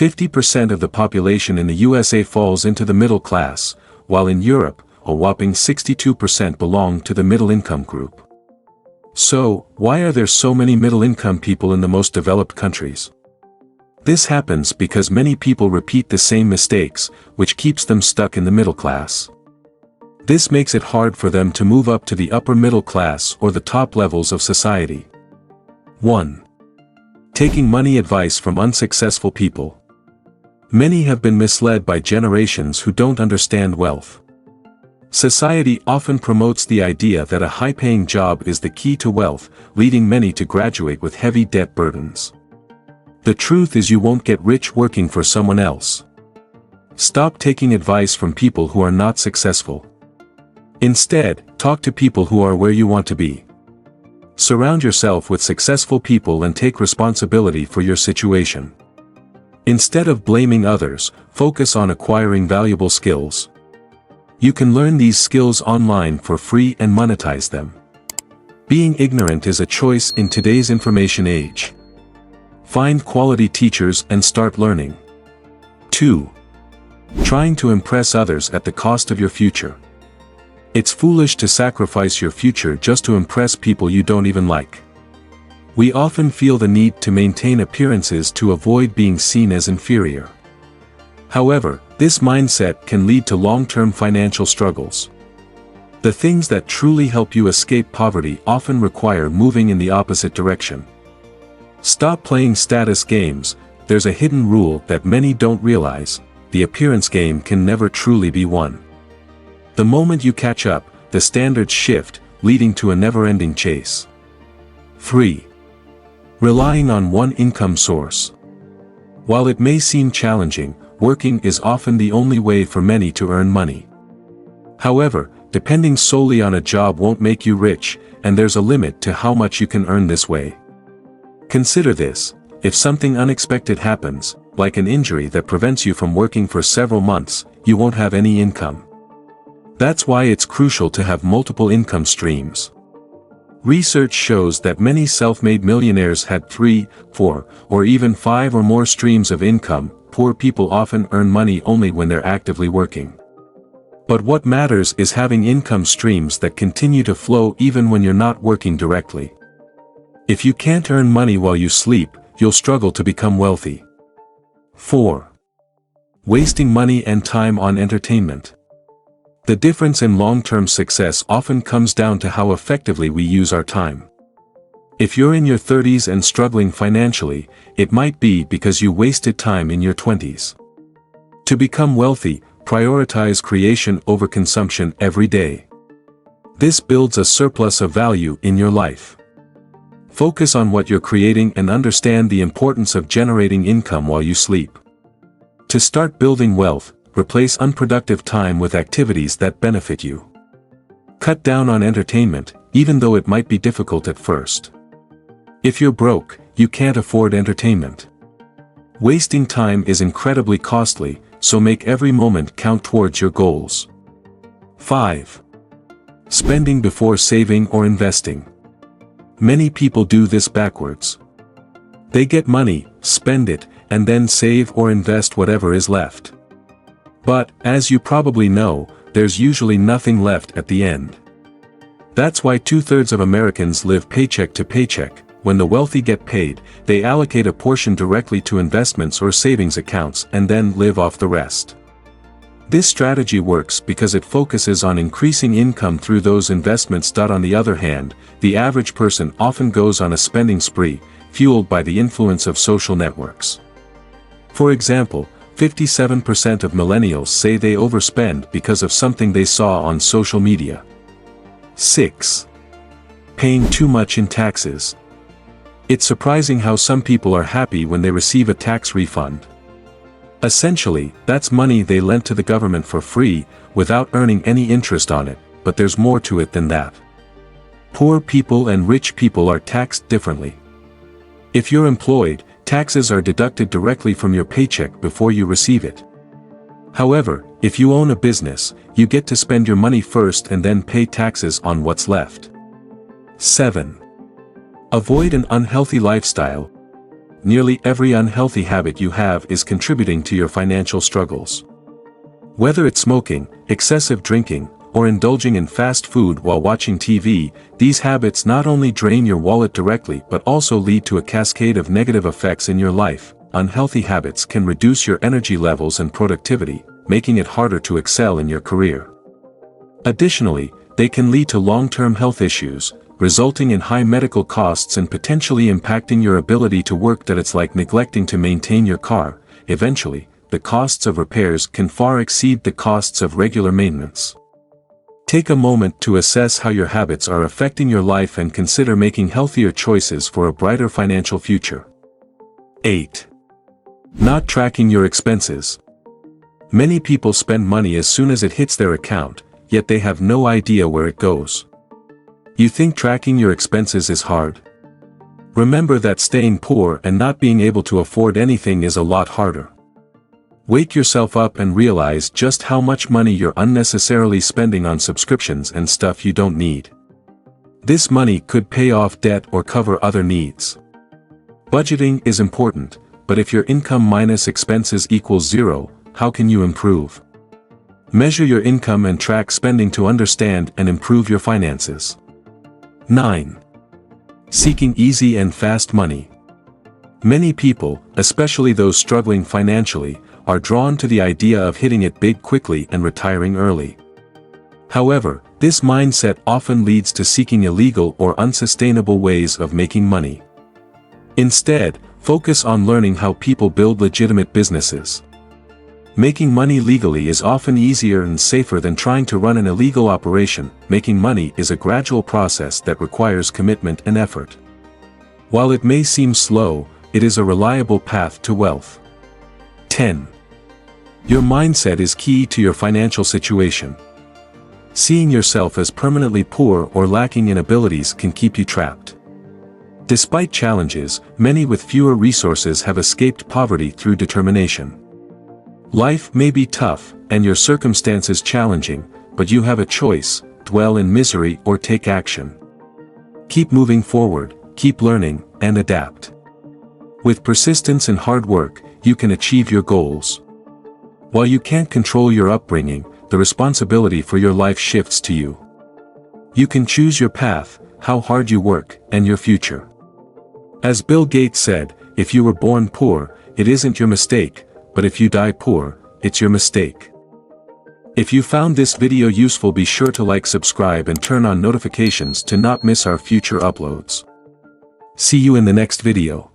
50% of the population in the USA falls into the middle class, while in Europe, a whopping 62% belong to the middle-income group. So, why are there so many middle-income people in the most developed countries? This happens because many people repeat the same mistakes, which keeps them stuck in the middle class. This makes it hard for them to move up to the upper middle class or the top levels of society. 1. Taking money advice from unsuccessful people. Many have been misled by generations who don't understand wealth. Society often promotes the idea that a high-paying job is the key to wealth, leading many to graduate with heavy debt burdens. The truth is, you won't get rich working for someone else. Stop taking advice from people who are not successful. Instead, talk to people who are where you want to be. Surround yourself with successful people and take responsibility for your situation. Instead of blaming others, focus on acquiring valuable skills. You can learn these skills online for free and monetize them. Being ignorant is a choice in today's information age. Find quality teachers and start learning. 2. Trying to impress others at the cost of your future. It's foolish to sacrifice your future just to impress people you don't even like. We often feel the need to maintain appearances to avoid being seen as inferior. However, this mindset can lead to long-term financial struggles. The things that truly help you escape poverty often require moving in the opposite direction. Stop playing status games. There's a hidden rule that many don't realize: the appearance game can never truly be won. The moment you catch up, the standards shift, leading to a never-ending chase. 3. Relying on one income source. While it may seem challenging, working is often the only way for many to earn money. However, depending solely on a job won't make you rich, and there's a limit to how much you can earn this way. Consider this: if something unexpected happens, like an injury that prevents you from working for several months, you won't have any income. That's why it's crucial to have multiple income streams. Research shows that many self-made millionaires had 3, 4, or even 5 or more streams of income. Poor people often earn money only when they're actively working. But what matters is having income streams that continue to flow even when you're not working directly. If you can't earn money while you sleep, you'll struggle to become wealthy. 4. Wasting money and time on entertainment. The difference in long-term success often comes down to how effectively we use our time. If you're in your 30s and struggling financially, it might be because you wasted time in your 20s. To become wealthy, prioritize creation over consumption every day. This builds a surplus of value in your life. Focus on what you're creating and understand the importance of generating income while you sleep. To start building wealth, replace unproductive time with activities that benefit you. Cut down on entertainment, even though it might be difficult at first. If you're broke, you can't afford entertainment. Wasting time is incredibly costly, so make every moment count towards your goals. 5. Spending before saving or investing. Many people do this backwards. They get money, spend it, and then save or invest whatever is left. But, as you probably know, there's usually nothing left at the end. That's why 2/3 of Americans live paycheck to paycheck. When the wealthy get paid, they allocate a portion directly to investments or savings accounts and then live off the rest. This strategy works because it focuses on increasing income through those investments. On the other hand, the average person often goes on a spending spree, fueled by the influence of social networks. For example, 57% of millennials say they overspend because of something they saw on social media. 6. Paying too much in taxes. It's surprising how some people are happy when they receive a tax refund. Essentially, that's money they lent to the government for free, without earning any interest on it, but there's more to it than that. Poor people and rich people are taxed differently. If you're employed, taxes are deducted directly from your paycheck before you receive it. However, if you own a business, you get to spend your money first and then pay taxes on what's left. 7. Avoid an unhealthy lifestyle. nearly every unhealthy habit you have is contributing to your financial struggles. Whether it's smoking, excessive drinking, or indulging in fast food while watching TV, these habits not only drain your wallet directly but also lead to a cascade of negative effects in your life. Unhealthy habits can reduce your energy levels and productivity, making it harder to excel in your career. Additionally, they can lead to long-term health issues, resulting in high medical costs and potentially impacting your ability to work. That it's like neglecting to maintain your car. Eventually, the costs of repairs can far exceed the costs of regular maintenance. Take a moment to assess how your habits are affecting your life and consider making healthier choices for a brighter financial future. 8. Not tracking your expenses. Many people spend money as soon as it hits their account, yet they have no idea where it goes. You think tracking your expenses is hard? Remember that staying poor and not being able to afford anything is a lot harder. Wake yourself up and realize just how much money you're unnecessarily spending on subscriptions and stuff you don't need. This money could pay off debt or cover other needs. Budgeting is important, but if your income minus expenses equals zero, how can you improve? Measure your income and track spending to understand and improve your finances. 9. Seeking easy and fast money. Many people, especially those struggling financially, are drawn to the idea of hitting it big quickly and retiring early. However, this mindset often leads to seeking illegal or unsustainable ways of making money. Instead, focus on learning how people build legitimate businesses. Making money legally is often easier and safer than trying to run an illegal operation. Making money is a gradual process that requires commitment and effort. While it may seem slow, it is a reliable path to wealth. 10. Your mindset is key to your financial situation. Seeing yourself as permanently poor or lacking in abilities can keep you trapped. Despite challenges, many with fewer resources have escaped poverty through determination. Life may be tough, and your circumstances challenging, but you have a choice: dwell in misery or take action. Keep moving forward, keep learning, and adapt. With persistence and hard work, you can achieve your goals. While you can't control your upbringing, the responsibility for your life shifts to you. You can choose your path, how hard you work, and your future. As Bill Gates said, if you were born poor, it isn't your mistake, but if you die poor, it's your mistake. If you found this video useful, be sure to like, subscribe, and turn on notifications to not miss our future uploads. See you in the next video.